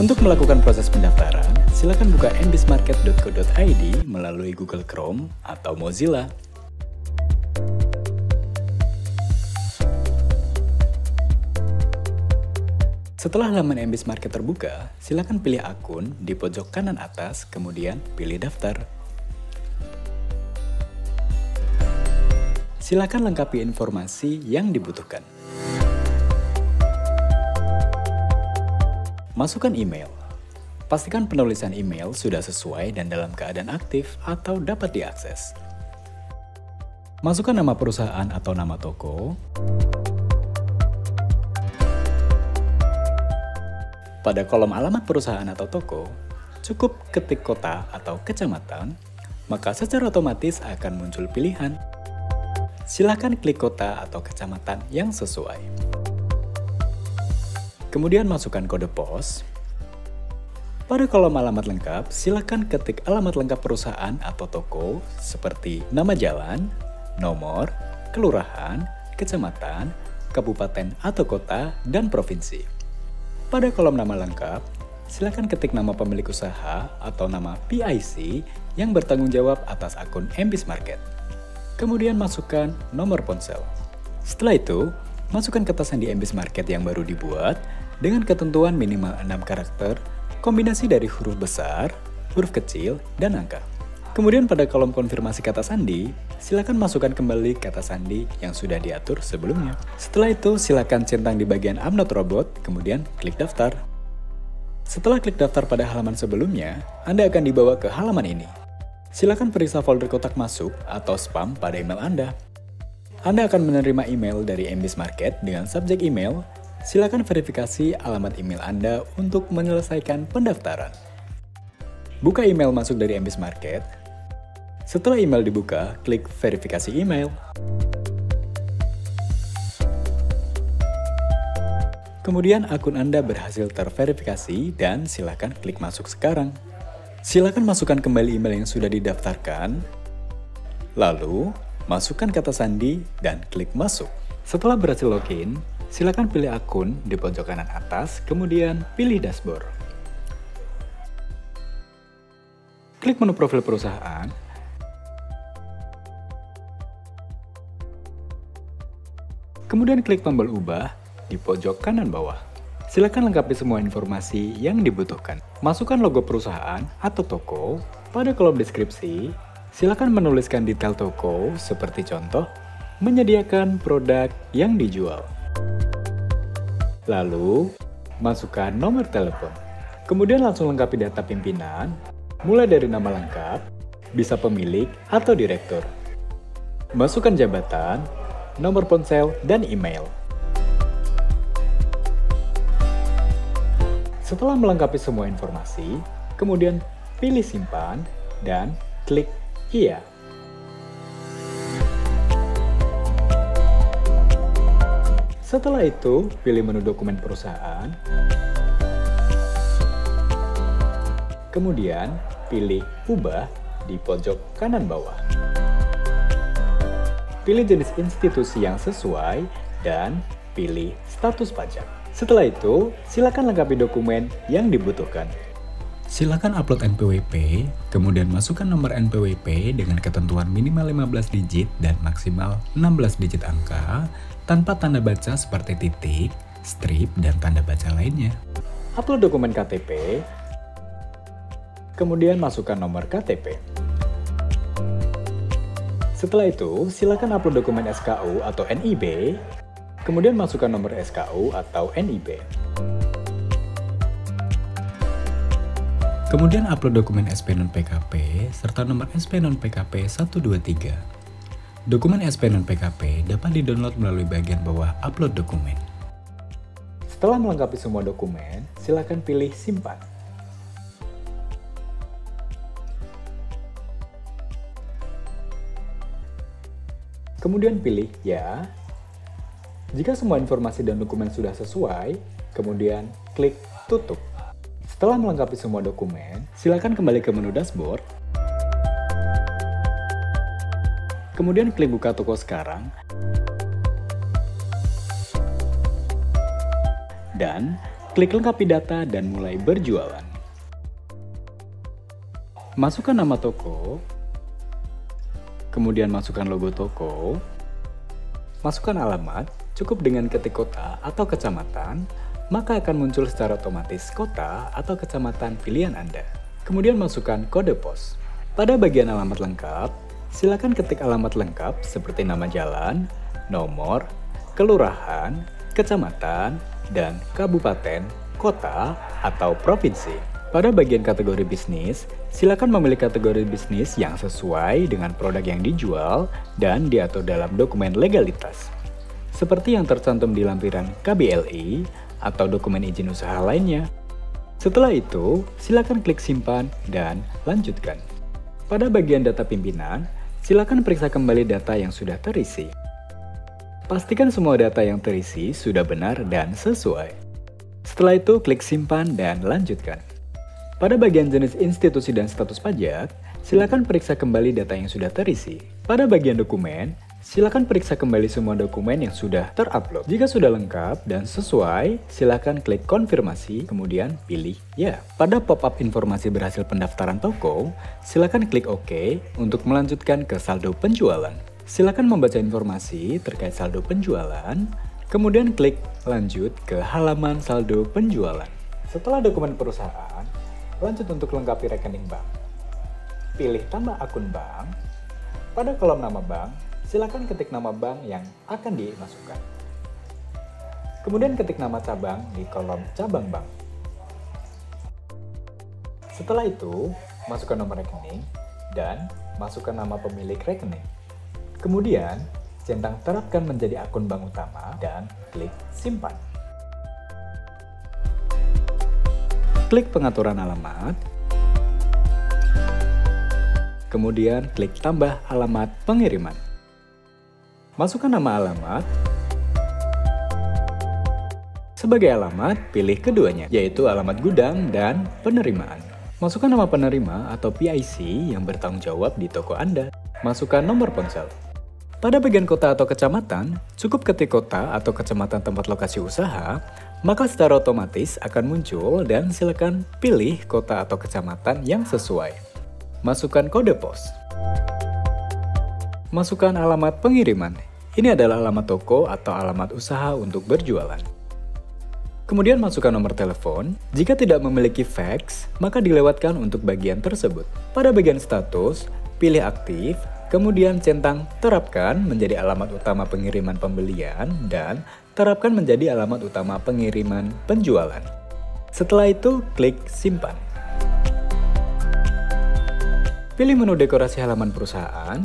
Untuk melakukan proses pendaftaran, silakan buka mbismarket.co.id melalui Google Chrome atau Mozilla. Setelah halaman mbismarket terbuka, silakan pilih akun di pojok kanan atas, kemudian pilih daftar. Silakan lengkapi informasi yang dibutuhkan. Masukkan email. Pastikan penulisan email sudah sesuai dan dalam keadaan aktif atau dapat diakses. Masukkan nama perusahaan atau nama toko. Pada kolom alamat perusahaan atau toko, cukup ketik kota atau kecamatan, maka secara otomatis akan muncul pilihan. Silakan klik kota atau kecamatan yang sesuai. Kemudian masukkan kode pos. Pada kolom alamat lengkap, silakan ketik alamat lengkap perusahaan atau toko seperti nama jalan, nomor, kelurahan, kecamatan, kabupaten atau kota, dan provinsi. Pada kolom nama lengkap, silakan ketik nama pemilik usaha atau nama PIC yang bertanggung jawab atas akun mbismarket. Kemudian masukkan nomor ponsel. Setelah itu, masukkan kata sandi mbismarket yang baru dibuat dengan ketentuan minimal 6 karakter, kombinasi dari huruf besar, huruf kecil, dan angka. Kemudian pada kolom konfirmasi kata sandi, silakan masukkan kembali kata sandi yang sudah diatur sebelumnya. Setelah itu, silakan centang di bagian I'm not robot, kemudian klik daftar. Setelah klik daftar pada halaman sebelumnya, Anda akan dibawa ke halaman ini. Silakan periksa folder kotak masuk atau spam pada email Anda. Anda akan menerima email dari mbismarket dengan subjek email. Silakan verifikasi alamat email Anda untuk menyelesaikan pendaftaran. Buka email masuk dari mbismarket. Setelah email dibuka, klik verifikasi email. Kemudian akun Anda berhasil terverifikasi dan silakan klik masuk sekarang. Silakan masukkan kembali email yang sudah didaftarkan. Lalu, masukkan kata sandi dan klik masuk. Setelah berhasil login, silakan pilih akun di pojok kanan atas, kemudian pilih dashboard. Klik menu profil perusahaan. Kemudian klik tombol ubah di pojok kanan bawah. Silakan lengkapi semua informasi yang dibutuhkan. Masukkan logo perusahaan atau toko. Pada kolom deskripsi, silakan menuliskan detail toko seperti contoh, menyediakan produk yang dijual. Lalu, masukkan nomor telepon. Kemudian langsung lengkapi data pimpinan, mulai dari nama lengkap, bisa pemilik atau direktur. Masukkan jabatan, nomor ponsel, dan email. Setelah melengkapi semua informasi, kemudian pilih simpan dan klik iya. Setelah itu, pilih menu dokumen perusahaan. Kemudian, pilih ubah di pojok kanan bawah. Pilih jenis institusi yang sesuai dan pilih status pajak. Setelah itu, silakan lengkapi dokumen yang dibutuhkan. Silakan upload NPWP, kemudian masukkan nomor NPWP dengan ketentuan minimal 15 digit dan maksimal 16 digit angka, tanpa tanda baca seperti titik, strip, dan tanda baca lainnya. Upload dokumen KTP, kemudian masukkan nomor KTP. Setelah itu, silakan upload dokumen SKU atau NIB, kemudian masukkan nomor SKU atau NIB. Kemudian upload dokumen SP non-PKP serta nomor SP non-PKP 123. Dokumen SP non-PKP dapat di-download melalui bagian bawah upload dokumen. Setelah melengkapi semua dokumen, silakan pilih simpan. Kemudian pilih ya. Jika semua informasi dan dokumen sudah sesuai, kemudian klik tutup. Setelah melengkapi semua dokumen, silakan kembali ke menu dashboard. Kemudian klik buka toko sekarang. Dan Klik lengkapi data dan mulai berjualan. Masukkan nama toko, kemudian masukkan logo toko, masukkan alamat, cukup dengan ketik kota atau kecamatan, maka akan muncul secara otomatis kota atau kecamatan pilihan Anda. Kemudian masukkan kode pos. Pada bagian alamat lengkap, silakan ketik alamat lengkap seperti nama jalan, nomor, kelurahan, kecamatan, dan kabupaten, kota, atau provinsi. Pada bagian kategori bisnis, silakan memilih kategori bisnis yang sesuai dengan produk yang dijual dan diatur dalam dokumen legalitas, seperti yang tercantum di lampiran KBLI atau dokumen izin usaha lainnya. Setelah itu, silakan klik simpan dan lanjutkan. Pada bagian data pimpinan, silakan periksa kembali data yang sudah terisi. Pastikan semua data yang terisi sudah benar dan sesuai. Setelah itu, klik simpan dan lanjutkan. Pada bagian jenis institusi dan status pajak, silakan periksa kembali data yang sudah terisi. Pada bagian dokumen, silakan periksa kembali semua dokumen yang sudah terupload. Jika sudah lengkap dan sesuai, silakan klik konfirmasi, kemudian pilih ya. Pada pop-up informasi berhasil pendaftaran toko, silakan klik OK untuk melanjutkan ke saldo penjualan. Silakan membaca informasi terkait saldo penjualan, kemudian klik lanjut ke halaman saldo penjualan. Setelah dokumen perusahaan, lanjut untuk lengkapi rekening bank. Pilih tambah akun bank. Pada kolom nama bank, silakan ketik nama bank yang akan dimasukkan. Kemudian ketik nama cabang di kolom cabang bank. Setelah itu, masukkan nomor rekening dan masukkan nama pemilik rekening. Kemudian, centang terapkan menjadi akun bank utama dan klik simpan. Klik pengaturan alamat, kemudian klik tambah alamat pengiriman. Masukkan nama alamat. Sebagai alamat, pilih keduanya, yaitu alamat gudang dan penerimaan. Masukkan nama penerima atau PIC yang bertanggung jawab di toko Anda. Masukkan nomor ponsel. Pada bagian kota atau kecamatan, cukup ketik kota atau kecamatan tempat lokasi usaha, maka secara otomatis akan muncul dan silakan pilih kota atau kecamatan yang sesuai. Masukkan kode pos. Masukkan alamat pengiriman. Ini adalah alamat toko atau alamat usaha untuk berjualan. Kemudian masukkan nomor telepon. Jika tidak memiliki fax, maka dilewatkan untuk bagian tersebut. Pada bagian status, pilih aktif, kemudian centang terapkan menjadi alamat utama pengiriman pembelian dan terapkan menjadi alamat utama pengiriman penjualan. Setelah itu, klik simpan. Pilih menu dekorasi halaman perusahaan.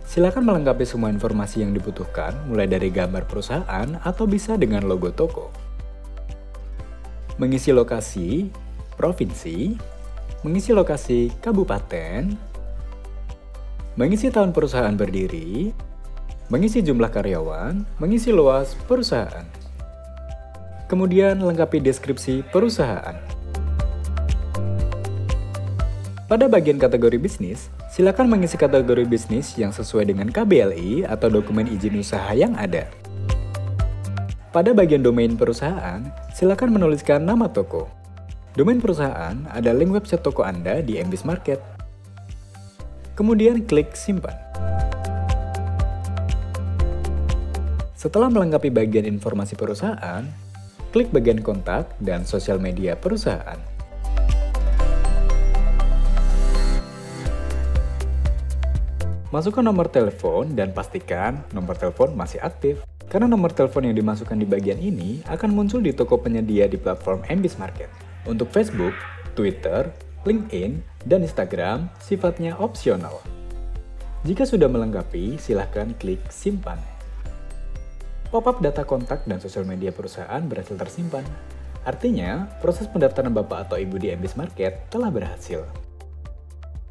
Silakan melengkapi semua informasi yang dibutuhkan, mulai dari gambar perusahaan atau bisa dengan logo toko. Mengisi lokasi, provinsi, mengisi lokasi kabupaten, mengisi tahun perusahaan berdiri, mengisi jumlah karyawan, mengisi luas perusahaan. Kemudian lengkapi deskripsi perusahaan. Pada bagian kategori bisnis, silakan mengisi kategori bisnis yang sesuai dengan KBLI atau dokumen izin usaha yang ada. Pada bagian domain perusahaan, silakan menuliskan nama toko. Domain perusahaan ada link website toko Anda di MBIS Market. Kemudian klik simpan. Setelah melengkapi bagian informasi perusahaan, klik bagian kontak dan sosial media perusahaan. Masukkan nomor telepon dan pastikan nomor telepon masih aktif. Karena nomor telepon yang dimasukkan di bagian ini akan muncul di toko penyedia di platform MBIS Market. Untuk Facebook, Twitter, LinkedIn, dan Instagram sifatnya opsional. Jika sudah melengkapi, silahkan klik simpan. Pop-up data kontak dan sosial media perusahaan berhasil tersimpan. Artinya, proses pendaftaran Bapak atau Ibu di MBIS Market telah berhasil.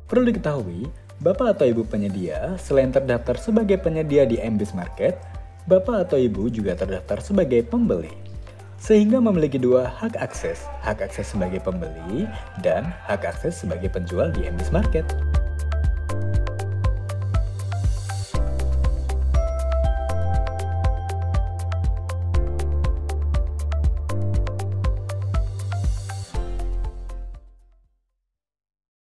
Perlu diketahui, Bapak atau Ibu penyedia, selain terdaftar sebagai penyedia di MBIS Market, Bapak atau Ibu juga terdaftar sebagai pembeli. Sehingga memiliki dua hak akses sebagai pembeli dan hak akses sebagai penjual di MBIS Market.